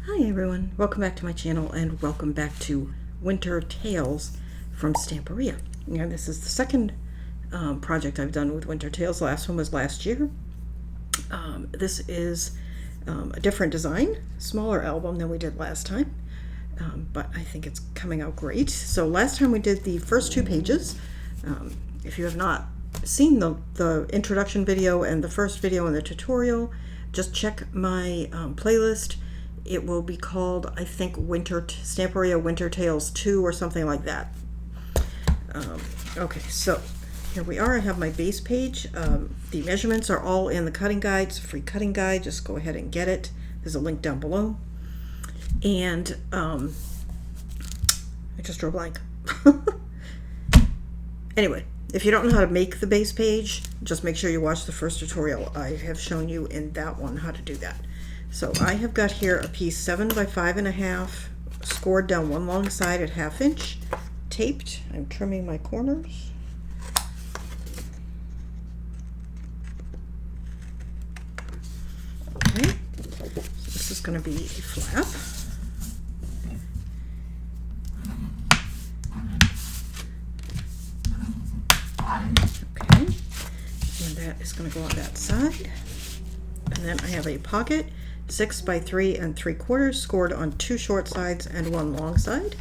Hi everyone, welcome back to my channel and welcome back to Winter Tales from Stamperia. And this is the second project I've done with Winter Tales. The last one was last year. This is a different design, smaller album than we did last time, but I think it's coming out great. So last time we did the first two pages. If you have not seen the introduction video and the first video in the tutorial, just check my playlist. It will be called, I think, Stamperia Winter Tales 2 or something like that. Okay, so here we are. I have my base page. The measurements are all in the cutting guide. It's a free cutting guide. Just go ahead and get it. There's a link down below. And I just drew a blank. Anyway, if you don't know how to make the base page, just make sure you watch the first tutorial. I have shown you in that one how to do that. So I have got here a piece 7 by 5.5, scored down one long side at 1/2 inch, taped. I'm trimming my corners. Okay, so this is going to be a flap. Okay, and that is going to go on that side. And then I have a pocket, 6 by 3 3/4, scored on 2 short sides and 1 long side.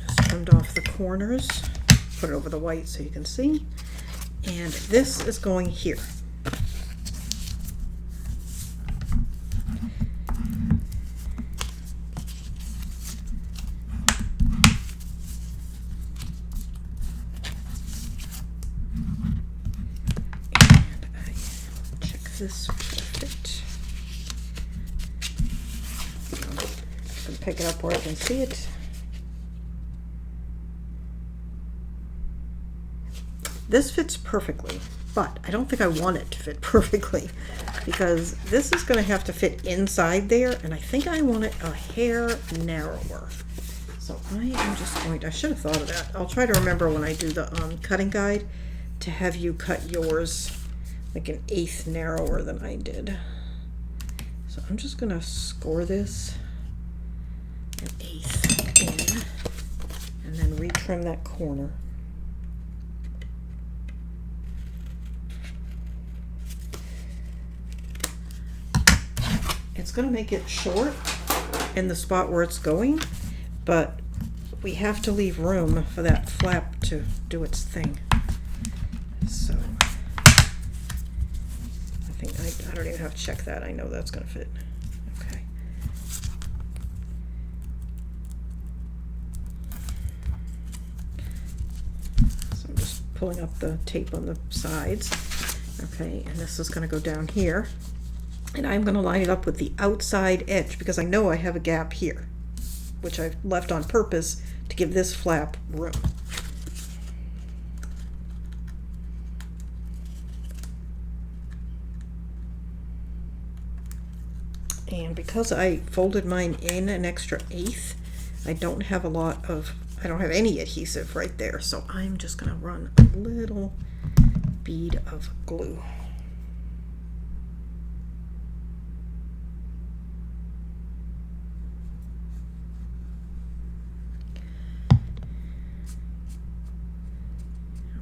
Just trimmed off the corners, put it over the white so you can see. And this is going here. This fit. I can pick it up where I can see it. This fits perfectly, but I don't think I want it to fit perfectly because this is going to have to fit inside there, and I think I want it a hair narrower. So I am just going to, I should have thought of that. I'll try to remember when I do the cutting guide to have you cut yours like 1/8 narrower than I did. So I'm just gonna score this 1/8 in and then retrim that corner. It's gonna make it short in the spot where it's going, but we have to leave room for that flap to do its thing. So I don't even have to check that. I know that's going to fit. Okay. So I'm just pulling up the tape on the sides. Okay, and this is going to go down here. And I'm going to line it up with the outside edge because I know I have a gap here, which I've left on purpose to give this flap room. And because I folded mine in an extra 1/8, I don't have any adhesive right there. So I'm just going to run a little bead of glue.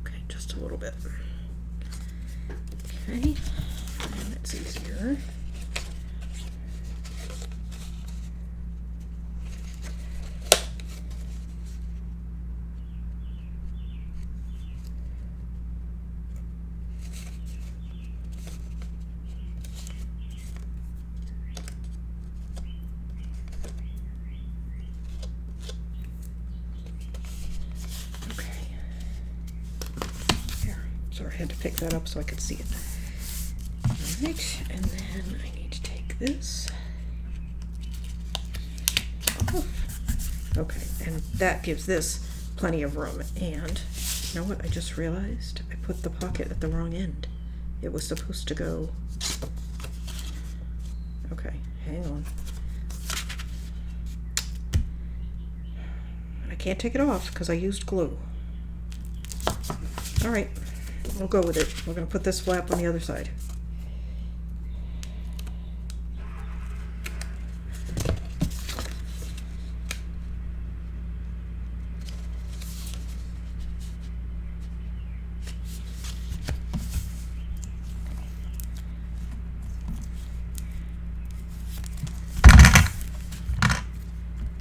Okay, just a little bit. Okay, and it's easier. Sorry, I had to pick that up so I could see it. Alright, and then I need to take this off. Okay, and that gives this plenty of room. And you know what I just realized? I put the pocket at the wrong end. It was supposed to go Okay, hang on. I can't take it off because I used glue. All right, we'll go with it. We're going to put this flap on the other side.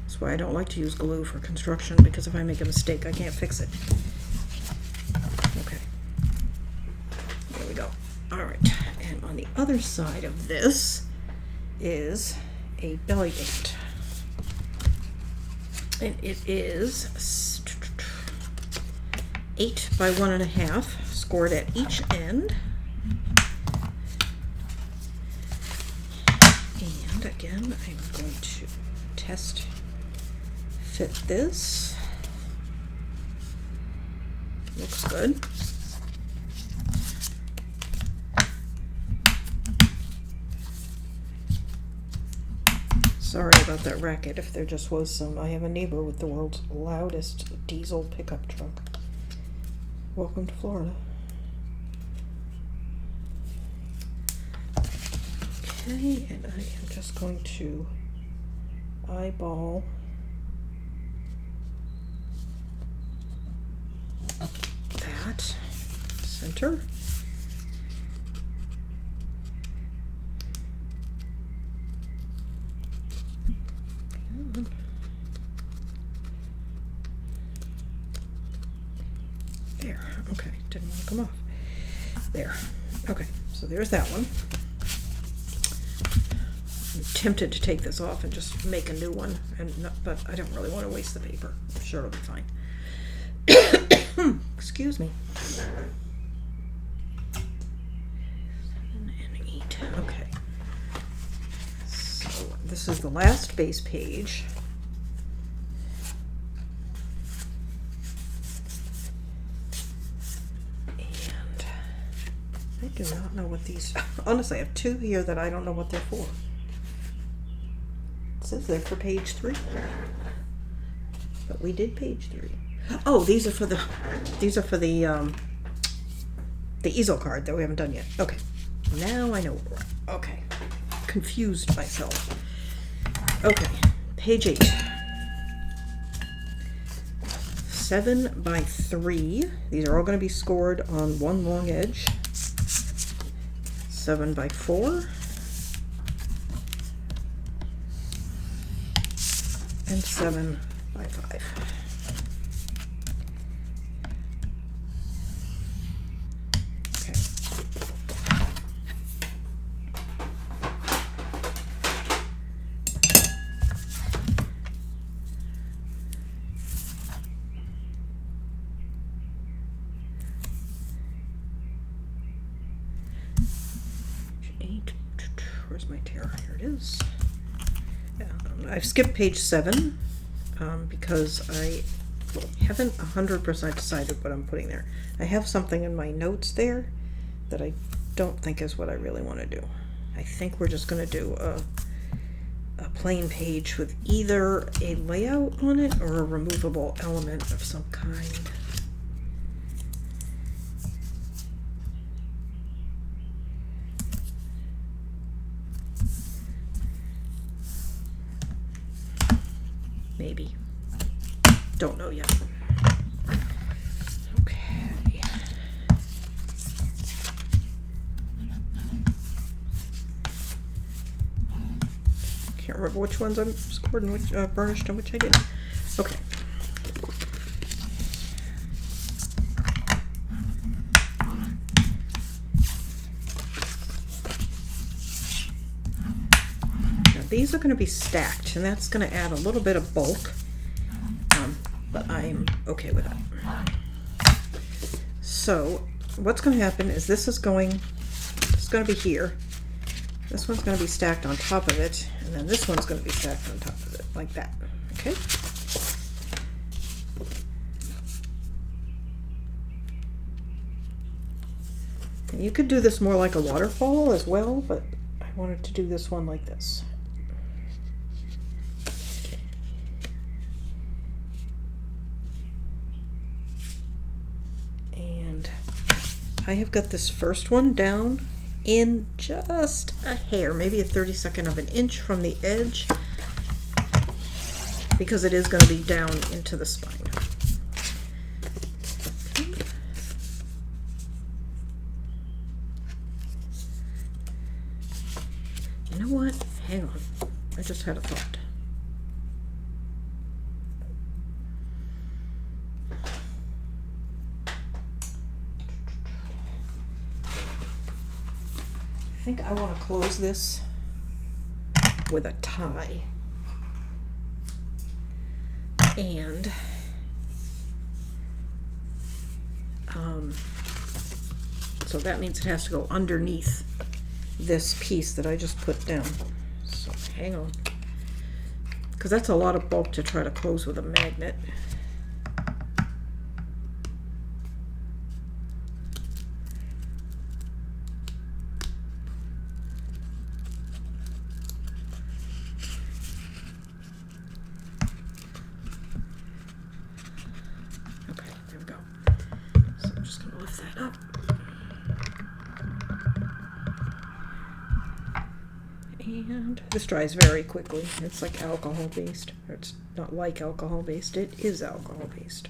That's why I don't like to use glue for construction, because if I make a mistake, I can't fix it. Okay. There we go. All right. And on the other side of this is a belly band. And it is 8 by 1.5, scored at each end. And again, I'm going to test fit this. Looks good. Sorry about that racket if there just was some. I have a neighbor with the world's loudest diesel pickup truck. Welcome to Florida. Okay, and I am just going to eyeball that center. There, okay, didn't want to come off. There, okay, so there's that one. I'm tempted to take this off and just make a new one, but I don't really want to waste the paper. I'm sure it'll be fine. Excuse me. 7 and 8, okay. So this is the last base page. I do not know what these, honestly, I have 2 here that I don't know what they're for. It says they're for page 3. But we did page 3. Oh, these are for the easel card that we haven't done yet. Okay. Now I know what we're at. Okay. Confused myself. Okay. Page 8. 7 by 3. These are all going to be scored on one long edge. 7 by 4 and 7 by 5. Okay. Where's my tear? Here it is. Yeah, I've skipped page 7 because I haven't 100% decided what I'm putting there. I have something in my notes there that I don't think is what I really want to do. I think we're just going to do a plain page with either a layout on it or a removable element of some kind. Maybe. Don't know yet. Okay. Can't remember which ones I'm scored and which burnished and which I didn't. Okay. These are going to be stacked, and that's going to add a little bit of bulk, but I'm okay with that. So what's going to happen is this is going to be here. This one's going to be stacked on top of it, and then this one's going to be stacked on top of it, like that. Okay? And you could do this more like a waterfall as well, but I I wanted to do this one like this. And I have got this first one down in just a hair, maybe a 32nd of an inch from the edge, because it is going to be down into the spine. You know what? Hang on. I just had a thought. I think I want to close this with a tie. And so that means it has to go underneath this piece that I just put down. So hang on, because that's a lot of bulk to try to close with a magnet. Okay, there we go. So I'm just going to lift that up. And this dries very quickly. It's like alcohol based. Or it's not like alcohol based, it is alcohol based.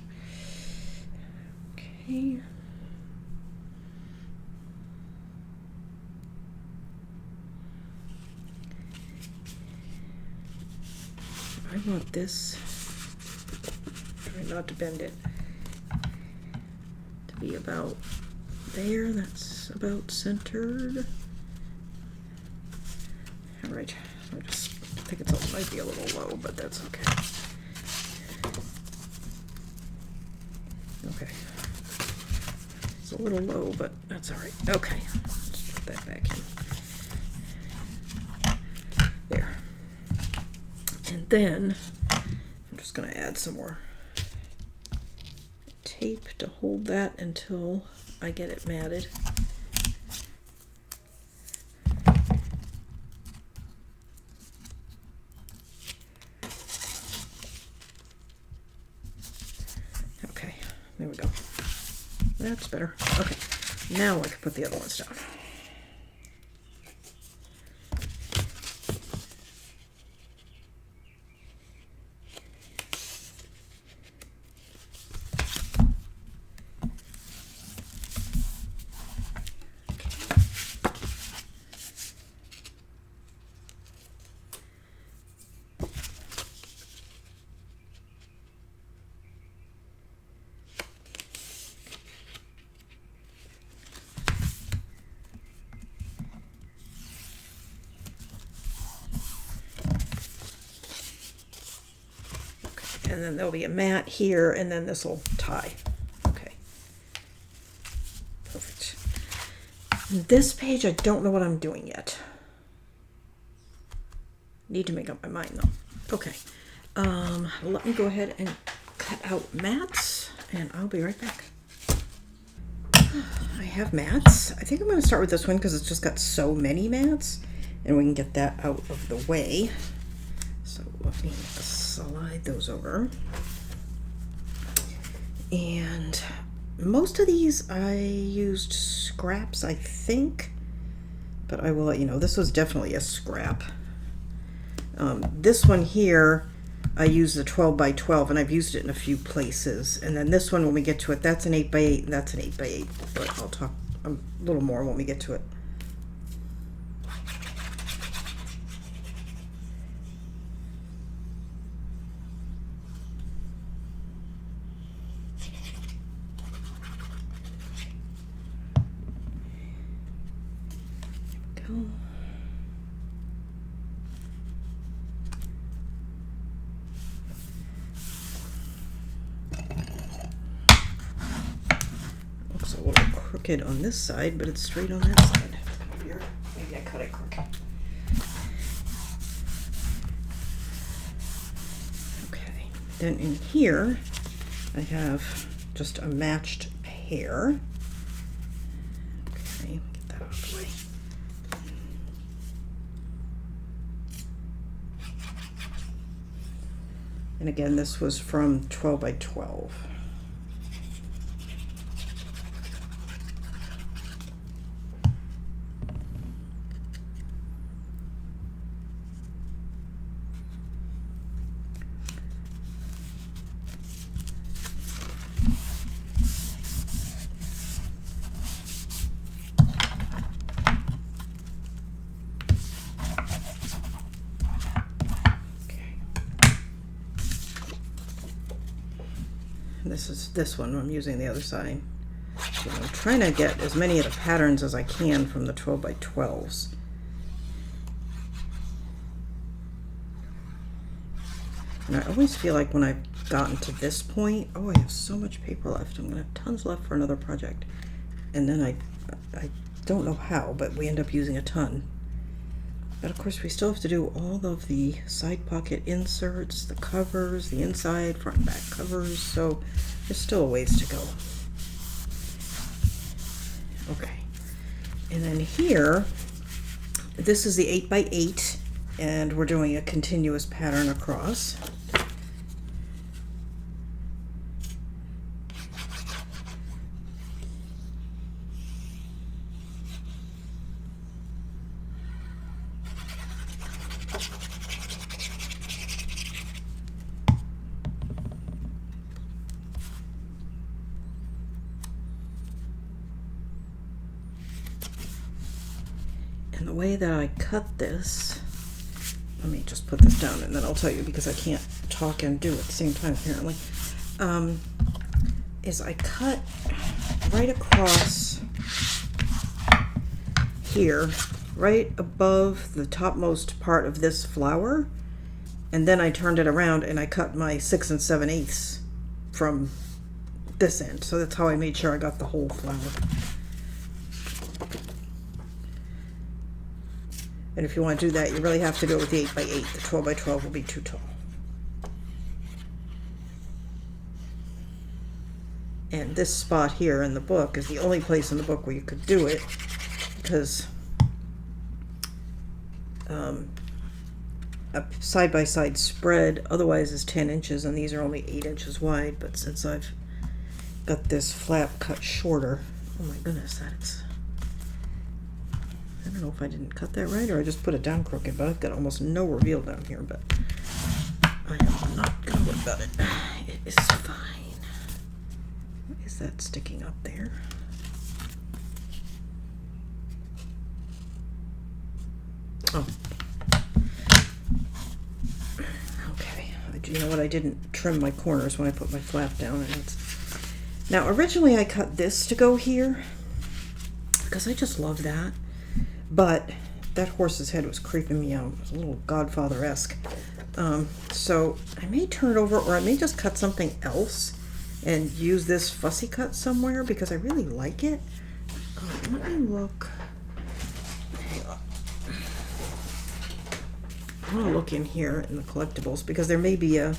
Okay. I want this, try not to bend it, to be about there. That's about centered. All right, I just think it might be a little low, but that's okay. Okay, it's a little low, but that's all right. Okay, let's put that back in. There. And then I'm just going to add some more tape to hold that until I get it matted. Okay, there we go. That's better. Okay, now I can put the other ones down. And then there'll be a mat here, and then this will tie. Okay. Perfect. This page, I don't know what I'm doing yet. Need to make up my mind, though. Okay. Let me go ahead and cut out mats, and I'll be right back. I have mats. I think I'm going to start with this one because it's just got so many mats, and we can get that out of the way. So let me slide those over. And most of these I used scraps, I think, but I will let you know. This was definitely a scrap. This one here, I used a 12 by 12, and I've used it in a few places. And then this one, when we get to it, that's an 8 by 8, and that's an 8 by 8. But I'll talk a little more when we get to it. Looks a little crooked on this side, but it's straight on that side. Here, maybe I cut it crooked. Okay, then in here I have just a matched pair. Okay, get that out of the way. And again, this was from 12 by 12. This one, I'm using the other side. So I'm trying to get as many of the patterns as I can from the 12 by 12s. And I always feel like when I've gotten to this point, oh, I have so much paper left. I'm gonna have tons left for another project. And then I don't know how, but we end up using a ton. But of course we still have to do all of the side pocket inserts, the covers, the inside, front and back covers, so there's still a ways to go. Okay, and then here, this is the 8 by 8, and we're doing a continuous pattern across. And the way that I cut this, let me just put this down and then I'll tell you because I can't talk and do it at the same time apparently, is I cut right across here, right above the topmost part of this flower, and then I turned it around and I cut my 6 7/8 from this end. So that's how I made sure I got the whole flower. And if you want to do that, you really have to do it with the 8 by 8. The 12 by 12 will be too tall. And this spot here in the book is the only place in the book where you could do it, because a side-by-side spread otherwise is 10 inches, and these are only 8 inches wide. But since I've got this flap cut shorter, oh my goodness, that's... I don't know if I didn't cut that right or I just put it down crooked, but I've got almost no reveal down here, but I am not going to worry about it. It is fine. What is that sticking up there? Oh. Okay. You know what? I didn't trim my corners when I put my flap down. And it's... Now, originally I cut this to go here because I just love that. But that horse's head was creeping me out. It was a little Godfather-esque. So I may turn it over, or I may just cut something else and use this fussy cut somewhere because I really like it. Let me look. Hang on. I want to look in here in the collectibles because there may be a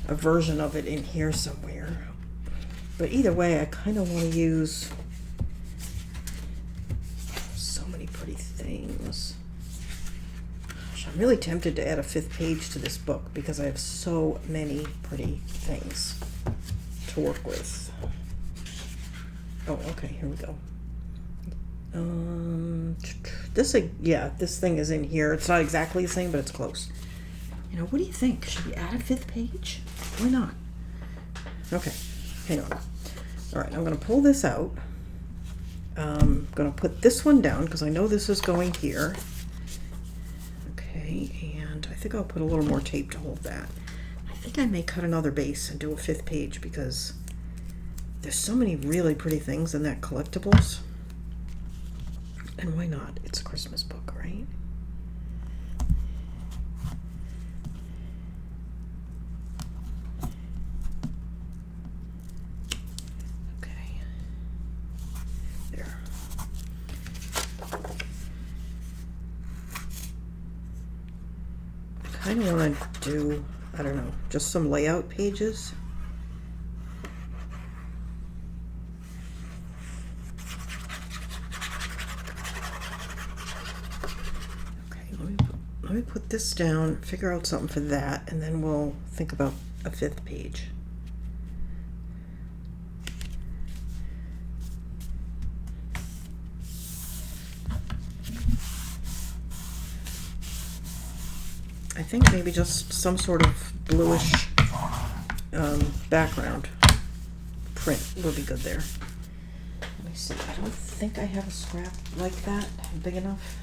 version of it in here somewhere. But either way, I kind of want to use... pretty things. Gosh, I'm really tempted to add a 5th page to this book because I have so many pretty things to work with. Oh, okay, here we go. This thing is in here. It's not exactly the same, but it's close. You know, what do you think? Should we add a 5th page? Why not? Okay, hang on. All right, I'm going to pull this out. I'm going to put this one down because I know this is going here. Okay, and I think I'll put a little more tape to hold that. I think I may cut another base and do a 5th page because there's so many really pretty things in that collectibles. And why not? It's a Christmas book, right? I kind of want to do, I don't know, just some layout pages. Okay, let me put this down, figure out something for that, and then we'll think about a 5th page. I think maybe just some sort of bluish background print will be good there. Let me see. I don't think I have a scrap like that big enough.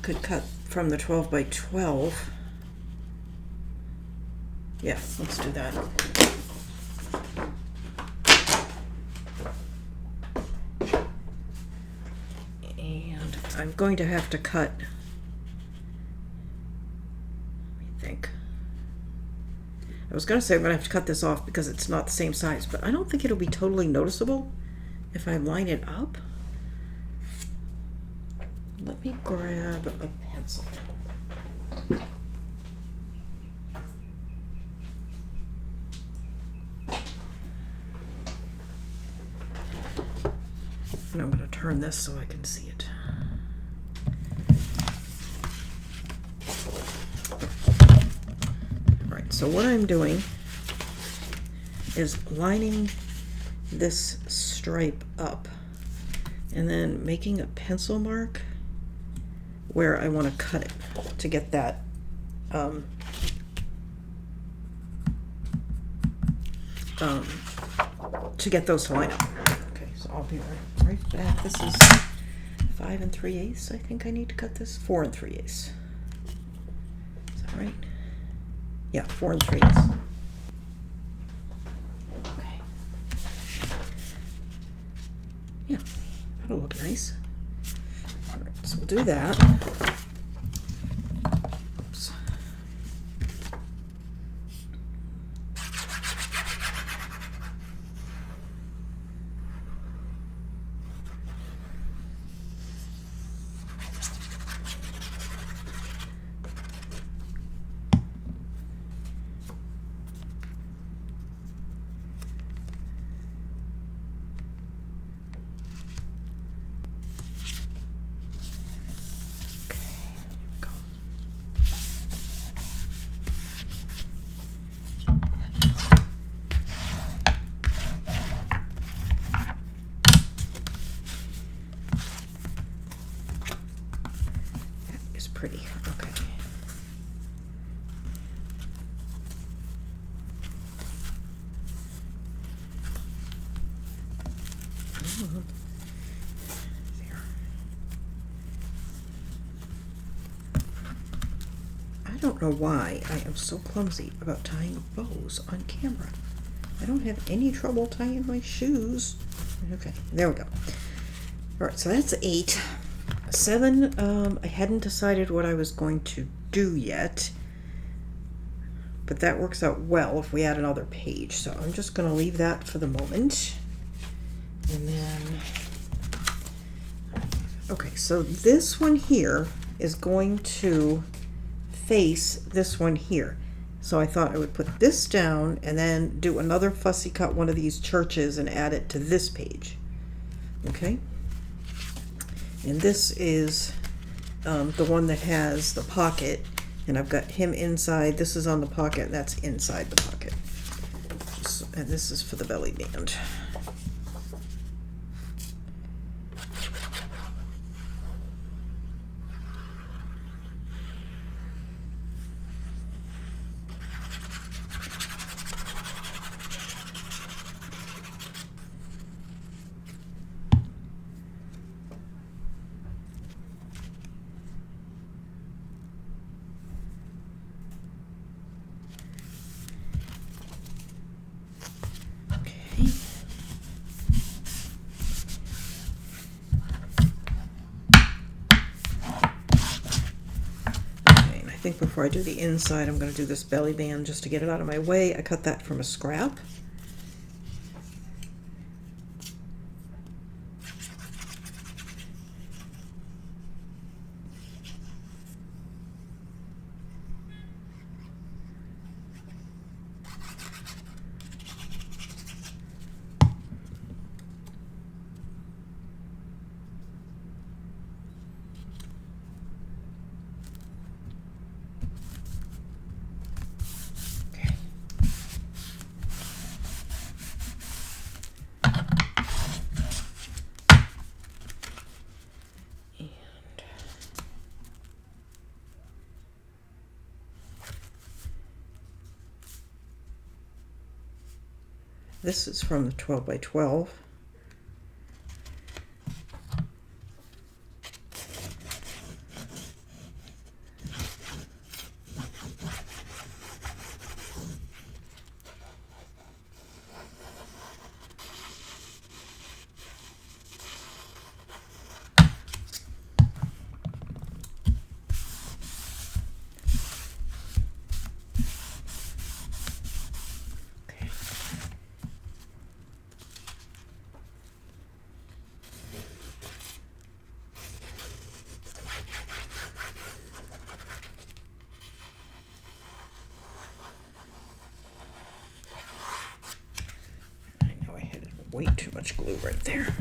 Could cut from the 12 by 12. Yeah, let's do that. And I'm going to have to cut, let me think. I was going to say I'm going to have to cut this off because it's not the same size, but I don't think it'll be totally noticeable if I line it up. Let me grab a pencil. And I'm going to turn this so I can see it. All right, so what I'm doing is lining this stripe up and then making a pencil mark where I want to cut it to get that to get those to line up. Okay, so I'll be right back. This is 5 3/8. I think I need to cut this 4 3/8. Is that right? Yeah, 4 3/8. Okay. Yeah, that'll look nice. All right, so we'll do that. Oops. Pretty. Okay. There. I don't know why I am so clumsy about tying bows on camera. I don't have any trouble tying my shoes. Okay, there we go. All right, so that's 8. 7, I hadn't decided what I was going to do yet, but that works out well if we add another page. So I'm just going to leave that for the moment. And then, okay, so this one here is going to face this one here. So I thought I would put this down and then do another fussy cut one of these churches and add it to this page. Okay? And this is the one that has the pocket, and I've got him inside. This is on the pocket, and that's inside the pocket. And this is for the belly band. I think before I do the inside, I'm going to do this belly band just to get it out of my way. I cut that from a scrap. This is from the 12 by 12. Way too much glue right there.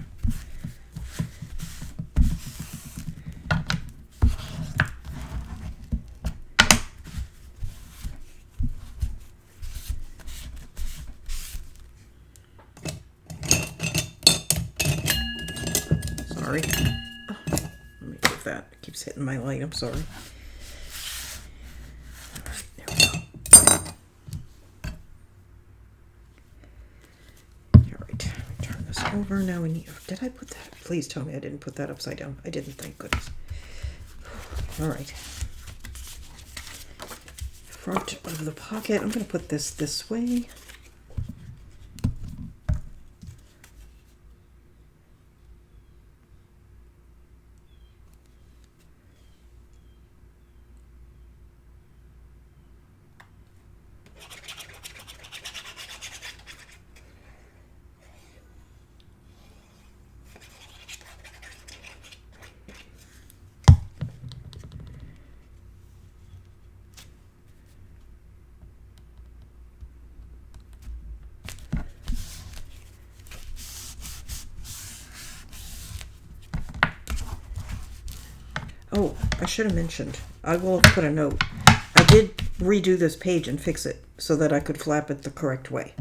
Sorry. Oh, let me move that. It keeps hitting my light. I'm sorry. All right, there we go. Over now. We need. Did I put that? Please tell me I didn't put that upside down. I didn't. Thank goodness. All right. Front of the pocket. I'm going to put this way. Oh, I should have mentioned. I will put a note. I did redo this page and fix it so that I could flap it the correct way.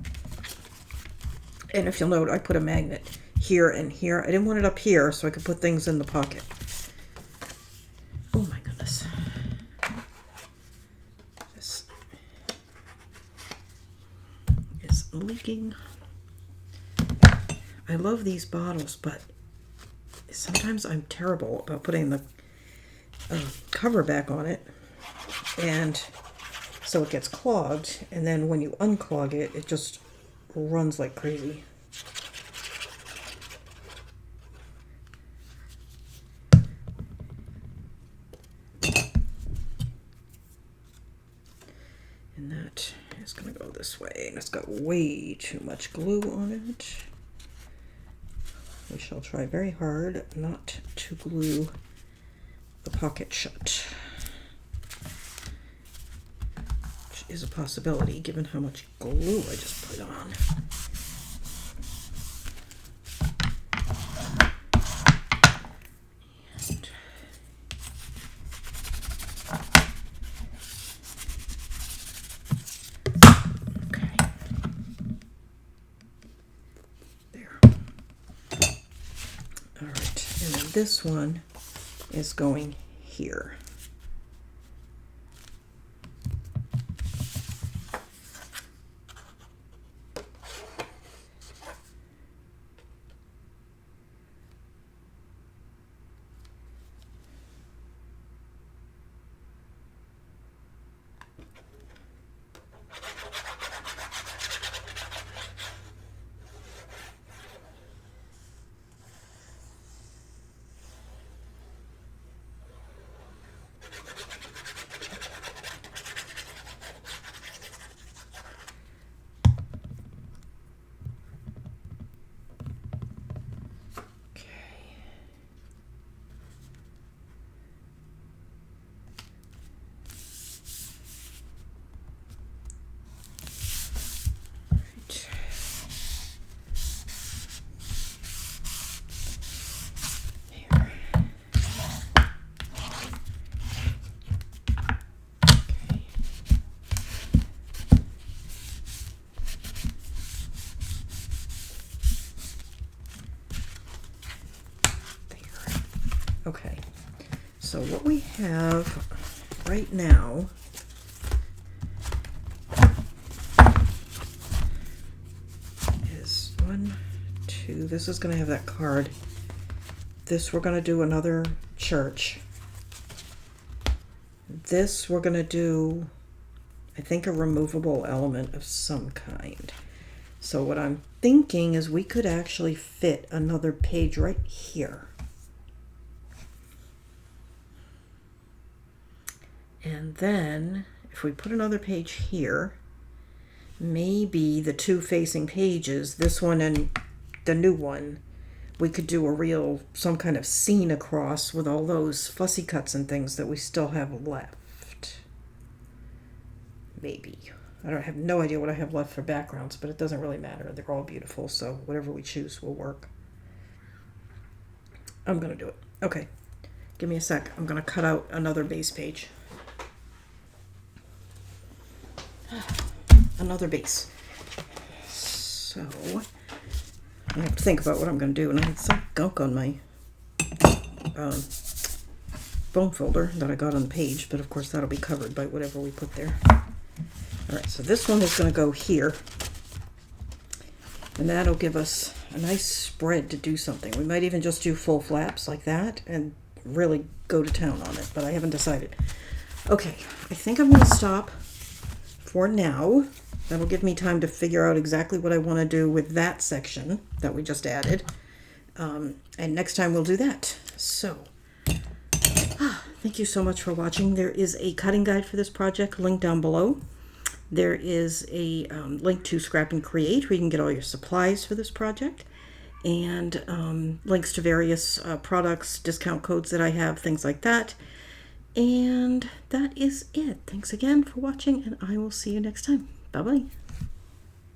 And if you'll note, I put a magnet here and here. I didn't want it up here so I could put things in the pocket. Oh my goodness. This is leaking. I love these bottles, but sometimes I'm terrible about putting the cover back on it, and so it gets clogged, and then when you unclog it, it just runs like crazy. And that is going to go this way, and it's got way too much glue on it. We shall try very hard not to glue the pocket shut, which is a possibility given how much glue I just put on. And okay, there. All right, and then this one is going here. Okay, so what we have right now do, this is going to have that card. This we're going to do another church. This we're going to do, I think, a removable element of some kind. So what I'm thinking is we could actually fit another page right here. And then if we put another page here, maybe the two facing pages, this one and the new one, we could do some kind of scene across with all those fussy cuts and things that we still have left. Maybe. I have no idea what I have left for backgrounds, but it doesn't really matter. They're all beautiful, so whatever we choose will work. I'm going to do it. Okay. Give me a sec. I'm going to cut out another base page. Another base. So I have to think about what I'm going to do, and I had some gunk on my bone folder that I got on the page, but of course that'll be covered by whatever we put there. All right, so this one is going to go here, and that'll give us a nice spread to do something. We might even just do full flaps like that and really go to town on it, but I haven't decided. Okay, I think I'm going to stop for now. That'll give me time to figure out exactly what I want to do with that section that we just added. And next time we'll do that. So, thank you so much for watching. There is a cutting guide for this project linked down below. There is a link to Scrap and Create where you can get all your supplies for this project. And links to various products, discount codes that I have, things like that. And that is it. Thanks again for watching, and I will see you next time. Bye-bye.